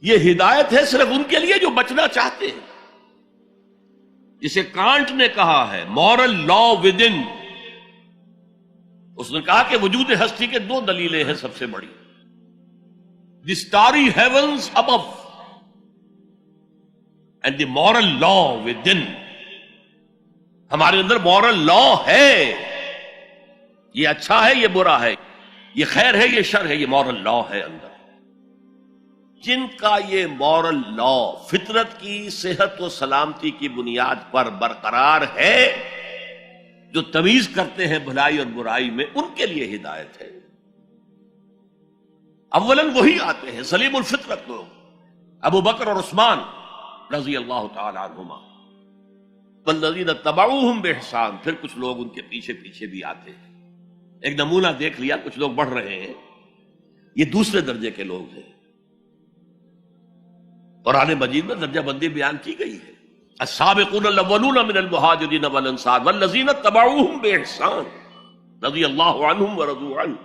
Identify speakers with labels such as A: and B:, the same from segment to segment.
A: یہ ہدایت ہے صرف ان کے لیے جو بچنا چاہتے ہیں. جسے کانٹ نے کہا ہے مورل لا ود ان. اس نے کہا کہ وجود ہستی کے دو دلیلیں ہیں سب سے بڑی. The starry heavens above and the moral law within. ہمارے اندر مورل لا ہے. یہ اچھا ہے، یہ برا ہے، یہ خیر ہے، یہ شر ہے، یہ مورل لا ہے اندر. جن کا یہ مورل لا فطرت کی صحت و سلامتی کی بنیاد پر برقرار ہے، جو تمیز کرتے ہیں بھلائی اور برائی میں، ان کے لیے ہدایت ہے. اولاً وہی آتے ہیں سلیم الفطرت لوگ، ابو بکر اور عثمان رضی اللہ تعالی عنہما، والذین اتبعوہم بإحسان. پھر کچھ لوگ ان کے پیچھے پیچھے بھی آتے ہیں. ایک نمونہ دیکھ لیا، کچھ لوگ بڑھ رہے ہیں، یہ دوسرے درجے کے لوگ ہیں. قرآن مجید میں درجہ بندی بیان کی گئی ہے. السابقون الاولون من المہاجرین والانصار والذین اتبعوہم بإحسان رضی اللہ عنہم ورضوا عنہ.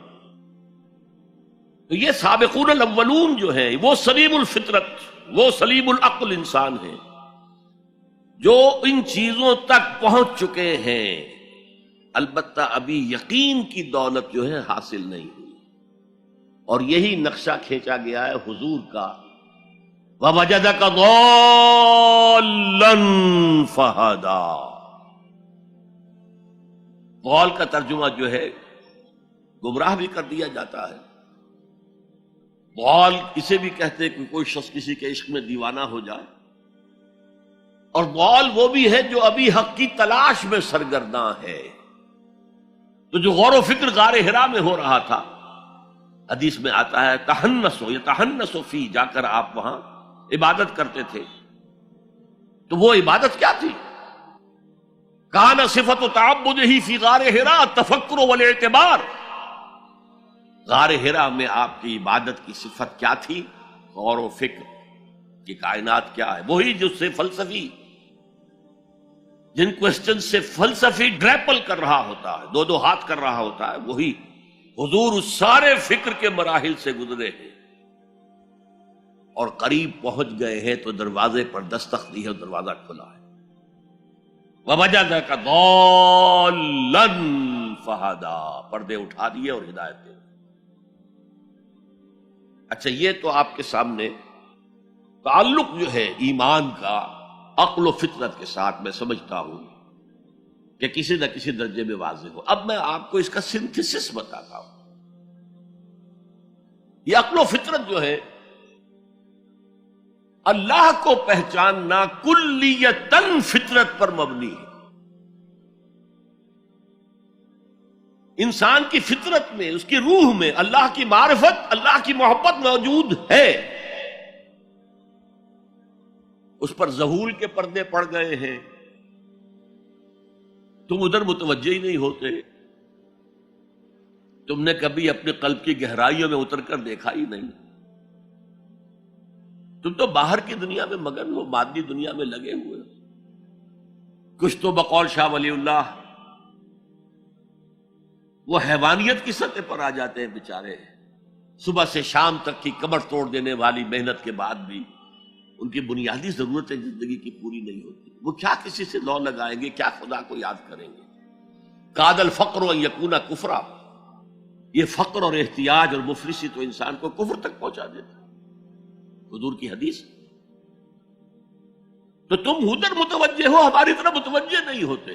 A: تو یہ سابقون الاولون جو ہیں وہ سلیم الفطرت، وہ سلیم العقل انسان ہیں جو ان چیزوں تک پہنچ چکے ہیں. البتہ ابھی یقین کی دولت جو ہے حاصل نہیں ہوئی، اور یہی نقشہ کھینچا گیا ہے حضور کا. وَوَجَدَكَ ضَالًّا فَهَدَىٰ. ضال کا ترجمہ جو ہے گمراہ بھی کر دیا جاتا ہے. ضال اسے بھی کہتے ہیں کہ کوئی شخص کسی کے عشق میں دیوانہ ہو جائے. اور ضال وہ بھی ہے جو ابھی حق کی تلاش میں سرگرداں ہے. تو جو غور و فکر غار حرا میں ہو رہا تھا، حدیث میں آتا ہے تحنسو یتحنسو فی، جا کر آپ وہاں عبادت کرتے تھے. تو وہ عبادت کیا تھی؟ کان صفت تعبدہ فی غار حرا التفکر والاعتبار. غار حرا میں آپ کی عبادت کی صفت کیا تھی؟ غور و فکر کہ کائنات کیا ہے. وہی جس سے فلسفی، جن کوسچن سے فلسفی ڈریپل کر رہا ہوتا ہے، دو دو ہاتھ کر رہا ہوتا ہے، وہی حضور اس سارے فکر کے مراحل سے گزرے ہیں اور قریب پہنچ گئے ہیں. تو دروازے پر دستک دی ہے اور دروازہ کھلا ہے. وَوَجَدَكَ ضَالًّا فَهَدَىٰ. پردے اٹھا دیے اور ہدایت دے. اچھا، یہ تو آپ کے سامنے تعلق جو ہے ایمان کا عقل و فطرت کے ساتھ میں سمجھتا ہوں کہ کسی نہ کسی درجے میں واضح ہو. اب میں آپ کو اس کا سنتھسس بتاتا ہوں. یہ عقل و فطرت جو ہے اللہ کو پہچاننا کلیتاً فطرت پر مبنی ہے. انسان کی فطرت میں، اس کی روح میں اللہ کی معرفت، اللہ کی محبت موجود ہے. اس پر ظہول کے پردے پڑ گئے ہیں، تم ادھر متوجہ ہی نہیں ہوتے. تم نے کبھی اپنے قلب کی گہرائیوں میں اتر کر دیکھا ہی نہیں. تم تو باہر کی دنیا میں مگن ہو، مادی دنیا میں لگے ہوئے. کچھ تو بقول شاہ ولی اللہ وہ حیوانیت کی سطح پر آ جاتے ہیں بیچارے. صبح سے شام تک کی کمر توڑ دینے والی محنت کے بعد بھی ان کی بنیادی ضرورتیں زندگی کی پوری نہیں ہوتی. وہ کیا کسی سے لو لگائیں گے، کیا خدا کو یاد کریں گے. کاد الفقر ان یکون کفرا. یہ فقر اور احتیاج اور مفلسی تو انسان کو کفر تک پہنچا دیتا. حضور کی حدیث. تو تم ادھر متوجہ ہو، ہماری طرح متوجہ نہیں ہوتے.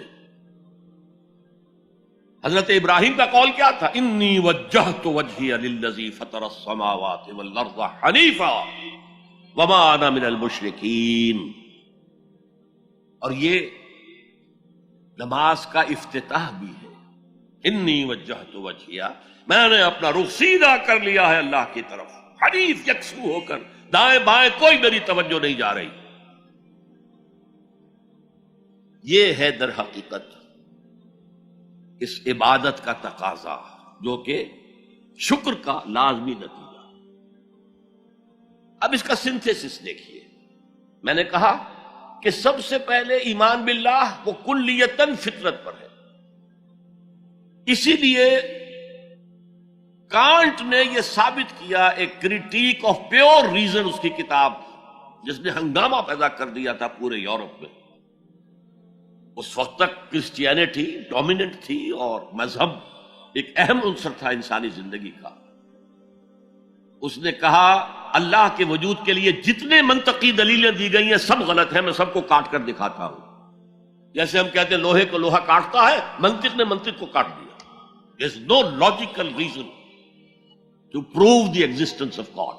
A: حضرت ابراہیم کا قول کیا تھا؟ انی وجہت وجہی للذی فطر السماوات والارض حنیفا وما انا من المشرکین. اور یہ نماز کا افتتاح بھی ہے. انی وجہت وجہی، میں نے اپنا رخ سیدھا کر لیا ہے اللہ کی طرف، حنیف یکسو ہو کر. دائیں بائیں کوئی میری توجہ نہیں جا رہی. یہ ہے در حقیقت اس عبادت کا تقاضا، جو کہ شکر کا لازمی نتیجہ. اب اس کا سنتھیسس دیکھیے. میں نے کہا کہ سب سے پہلے ایمان باللہ وہ کلیتاً فطرت پر ہے. اسی لیے کانٹ نے یہ ثابت کیا، ایک کریٹیک آف پیور ریزن، اس کی کتاب جس نے ہنگامہ پیدا کر دیا تھا پورے یورپ میں. اس وقت تک کرسچینٹی ڈومیننٹ تھی اور مذہب ایک اہم عنصر تھا انسانی زندگی کا. اس نے کہا اللہ کے وجود کے لیے جتنے منطقی دلیلیں دی گئی ہیں سب غلط ہیں، میں سب کو کاٹ کر دکھاتا ہوں. جیسے ہم کہتے ہیں لوہے کو لوہا کاٹتا ہے، منطق نے منطق کو کاٹ دیا. There is no logical reason to prove the existence of God.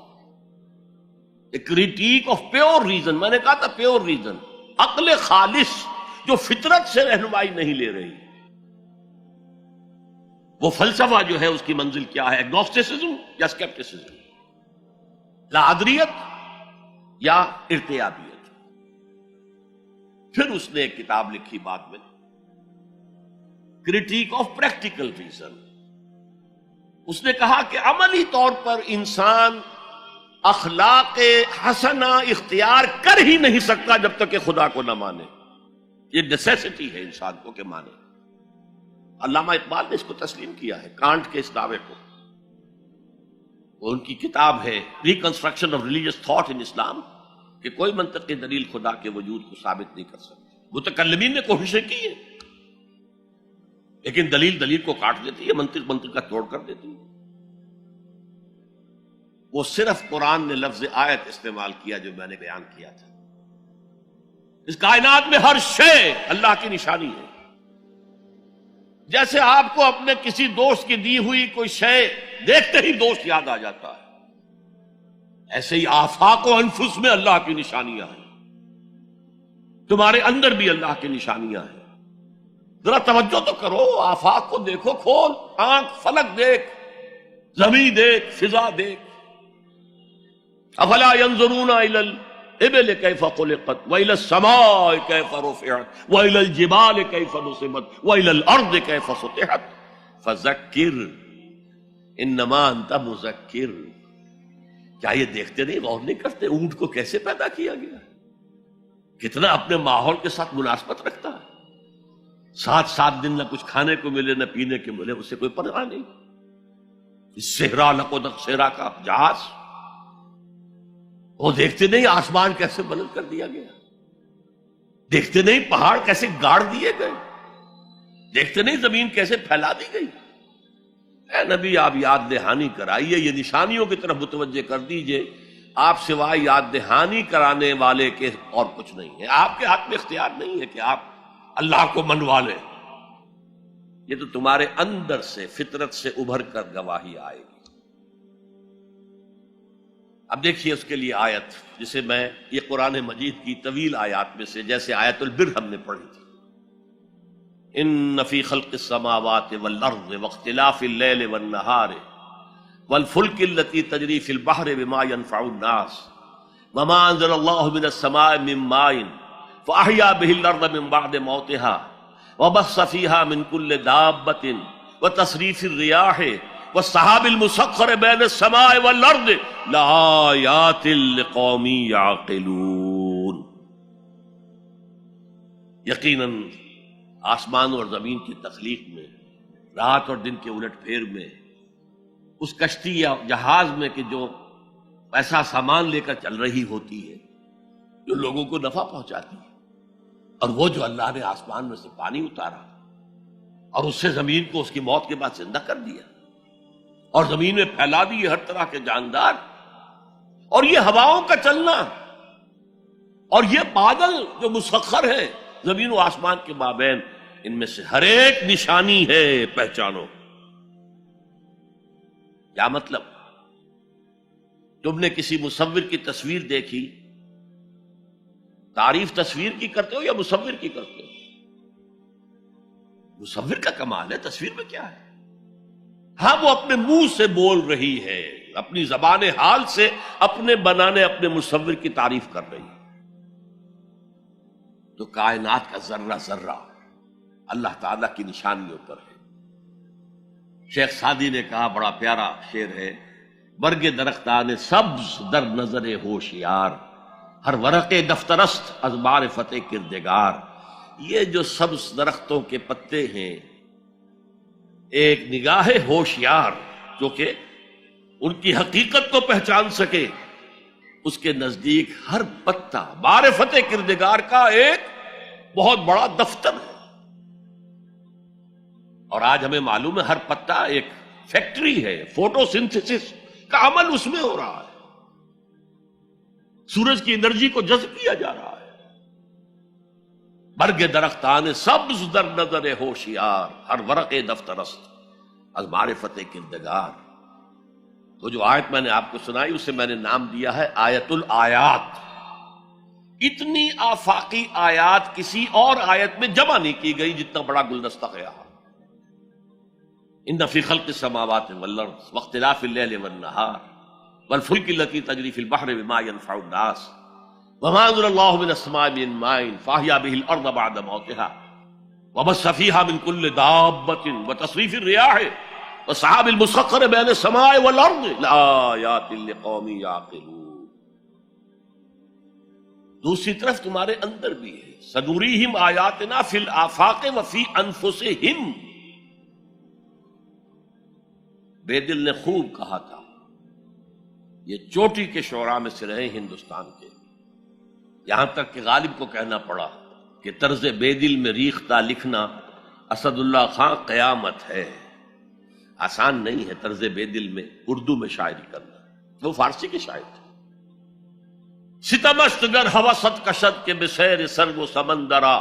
A: A critique of pure reason. میں نے کہا تھا پیور ریزن، عقل خالص جو فطرت سے رہنمائی نہیں لے رہی. وہ فلسفہ جو ہے اس کی منزل کیا ہے؟ ایگنوسٹسزم یا اسکیپٹسزم، لا ادریت یا ارتیابیت. پھر اس نے ایک کتاب لکھی بعد میں، کریٹیک آف پریکٹیکل ریزن. اس نے کہا کہ عملی طور پر انسان اخلاق حسنہ اختیار کر ہی نہیں سکتا جب تک کہ خدا کو نہ مانے. یہ نیسیسٹی ہے انسان کو کہ مانے. علامہ اقبال نے اس کو تسلیم کیا ہے، کانٹ کے اس دعوے کو. وہ ان کی کتاب ہے reconstruction of religious thought in Islam, کہ کوئی منطقی دلیل خدا کے وجود کو ثابت نہیں کر سکتی. متکلمین نے کوششیں کی ہیں لیکن دلیل کو کاٹ دیتی ہے، منطق کا توڑ کر دیتی ہے. وہ صرف قرآن نے لفظ آیت استعمال کیا جو میں نے بیان کیا تھا. اس کائنات میں ہر شے اللہ کی نشانی ہے. جیسے آپ کو اپنے کسی دوست کی دی ہوئی کوئی شے دیکھتے ہی دوست یاد آ جاتا ہے، ایسے ہی آفاق و انفس میں اللہ کی نشانیاں ہیں. تمہارے اندر بھی اللہ کی نشانیاں ہیں. ذرا توجہ تو کرو، آفاق کو دیکھو، کھول آنکھ، فلک دیکھ، زمین دیکھ، فضا دیکھ. افلا ينظرون الى الابل كيف خلقت والى السماء كيف رفعت والى الجبال كيف نصبت والى الارض كيف سطحت فذكر انما انت مذکر. کیا یہ دیکھتے نہیں، غور نہیں کرتے اونٹ کو کیسے پیدا کیا گیا، کتنا اپنے ماحول کے ساتھ مناسبت رکھتا ہے. 7 دن نہ کچھ کھانے کو ملے نہ پینے کو ملے، اسے کوئی پرواہ نہیں. صحرا لقد صحرا کا جہاز، وہ دیکھتے نہیں آسمان کیسے بلند کر دیا گیا، دیکھتے نہیں پہاڑ کیسے گاڑ دیے گئے، دیکھتے نہیں زمین کیسے پھیلا دی گئی. اے نبی آپ یاد دہانی کرائیے، یہ نشانیوں کی طرف متوجہ کر دیجئے. آپ سوائے یاد دہانی کرانے والے کے اور کچھ نہیں ہے. آپ کے ہاتھ میں اختیار نہیں ہے کہ آپ اللہ کو منوا لیں. یہ تو تمہارے اندر سے فطرت سے ابھر کر گواہی آئے گی. اب دیکھیے اس کے لیے آیت، جسے میں یہ قرآن مجید کی طویل آیات میں سے، جیسے آیت البر ہم نے پڑھی تھی، ان فی خلق السماوات والارض واختلاف اللیل والنہار والفلک التي تجری فی البحر بما ينفع الناس وما انزل اللہ من السماء من ماء فاحیا به الارض من بعد موتها وبث فیہا من کل دابۃ وتصریف الریاح والسحاب المسخر بین السماء والارض لآیات لقوم یعقلون. یقیناً آسمان اور زمین کی تخلیق میں، رات اور دن کے الٹ پھیر میں، اس کشتی یا جہاز میں کہ جو ایسا سامان لے کر چل رہی ہوتی ہے جو لوگوں کو نفع پہنچاتی ہے، اور وہ جو اللہ نے آسمان میں سے پانی اتارا اور اس سے زمین کو اس کی موت کے بعد زندہ کر دیا اور زمین میں پھیلا دیے ہر طرح کے جاندار، اور یہ ہواؤں کا چلنا اور یہ بادل جو مسخر ہے زمین و آسمان کے مابین، ان میں سے ہر ایک نشانی ہے، پہچانو. کیا مطلب؟ تم نے کسی مصور کی تصویر دیکھی، تعریف تصویر کی کرتے ہو یا مصور کی کرتے ہو؟ مصور کا کمال ہے، تصویر میں کیا ہے؟ ہاں وہ اپنے منہ سے بول رہی ہے، اپنی زبان حال سے اپنے بنانے اپنے مصور کی تعریف کر رہی ہے. تو کائنات کا ذرہ ذرہ اللہ تعالیٰ کی نشانیوں پر ہے. شیخ سعدی نے کہا، بڑا پیارا شعر ہے، برگ درختان سبز در نظر ہوشیار ہر ورق دفترست از معرفت کردگار. یہ جو سبز درختوں کے پتے ہیں، ایک نگاہ ہوشیار جو کہ ان کی حقیقت کو پہچان سکے، اس کے نزدیک ہر پتا معرفت کردگار کا ایک بہت بڑا دفتر ہے۔ اور آج ہمیں معلوم ہے ہر پتا ایک فیکٹری ہے، فوٹو سنتھسس کا عمل اس میں ہو رہا ہے، سورج کی انرجی کو جذب کیا جا رہا ہے۔ برگ درختان سبز در نظر ہوشیار، ہر ورق دفتر است از معرفت کردگار۔ وہ جو آیت میں نے آپ کو سنائی اسے میں نے نام دیا ہے آیت الآیات۔ اتنی آفاقی آیات کسی اور آیت میں جمع نہیں کی گئی جتنا بڑا گلدستہ ہے یہاں۔ ان فی خلق السماوات والارض واختلاف اللیل والنہار والفلک التي تجری فی البحر بما ينفع الناس وما انزل اللہ من السماء من ماء فاحیا به الارض بعد موتها وبث فیہا من کل دابۃ وتصریف الرياح والسحاب المسخر بین السماء والارض لآیات لقوم یعقلون۔ دوسری طرف تمہارے اندر بھی ہے، سنوریہم آیاتنا فی الآفاق وفی انفسہم۔ بے دل نے خوب کہا تھا، یہ چوٹی کے شعراء میں سے رہے ہندوستان کے، یہاں تک کہ غالب کو کہنا پڑا کہ طرز بے دل میں ریختہ لکھنا اسد اللہ خان قیامت ہے۔ آسان نہیں ہے طرز بے دل میں اردو میں شاعری کرنا، وہ فارسی کے شاعر تھے۔ ستمست گر ہوست کشد کے بسیر سر و سمندرا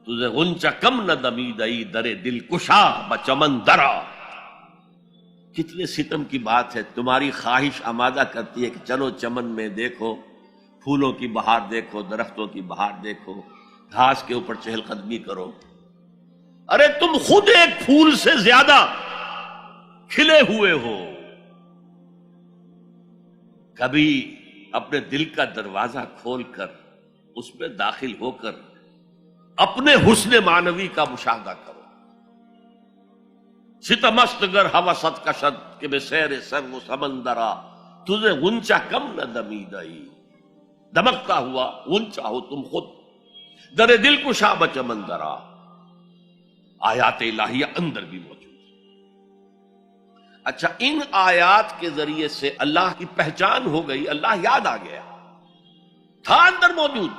A: تجھے غنچہ کم نہ دمیدئی در دل کشا بچمن درا۔ کتنے ستم کی بات ہے، تمہاری خواہش آمادہ کرتی ہے کہ چلو چمن میں دیکھو، پھولوں کی بہار دیکھو، درختوں کی بہار دیکھو، گھاس کے اوپر چہل قدمی کرو۔ ارے تم خود ایک پھول سے زیادہ کھلے ہوئے ہو۔ کبھی اپنے دل کا دروازہ کھول کر اس میں داخل ہو کر اپنے حسن معنوی کا مشاہدہ کرو۔ ستمست گر ہوست کشد کہ بے سیر سر و سمندرا تجھے غنچہ کم نہ دمیدئی، دمکتا ہوا غنچہ ہو تم خود در دل کشا بچمندرا۔ آیات الہیہ اندر بھی موجود۔ اچھا، ان آیات کے ذریعے سے اللہ کی پہچان ہو گئی، اللہ یاد آ گیا، تھا اندر موجود،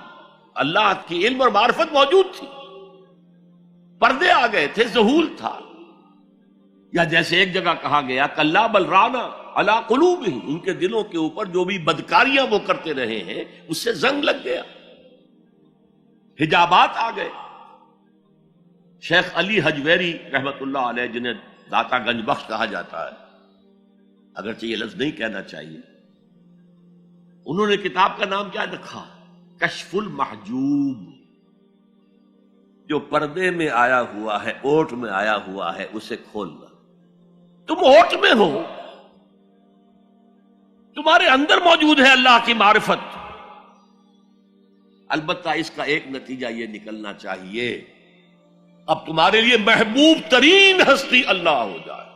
A: اللہ کی علم اور معرفت موجود تھی، پردے آ گئے تھے، ظہور تھا۔ یا جیسے ایک جگہ کہا گیا کلا بل رانا علی قلوبہم، ان کے دلوں کے اوپر جو بھی بدکاریاں وہ کرتے رہے ہیں اس سے زنگ لگ گیا، حجابات آ گئے۔ شیخ علی حجویری رحمت اللہ علیہ، جنہیں داتا گنج بخش کہا جاتا ہے، اگرچہ یہ لفظ نہیں کہنا چاہیے، انہوں نے کتاب کا نام کیا رکھا؟ کشف المحجوب۔ جو پردے میں آیا ہوا ہے، اوٹ میں آیا ہوا ہے، اسے کھولنا۔ تم اوٹ میں ہو، تمہارے اندر موجود ہے اللہ کی معرفت۔ البتہ اس کا ایک نتیجہ یہ نکلنا چاہیے، اب تمہارے لیے محبوب ترین ہستی اللہ ہو جائے۔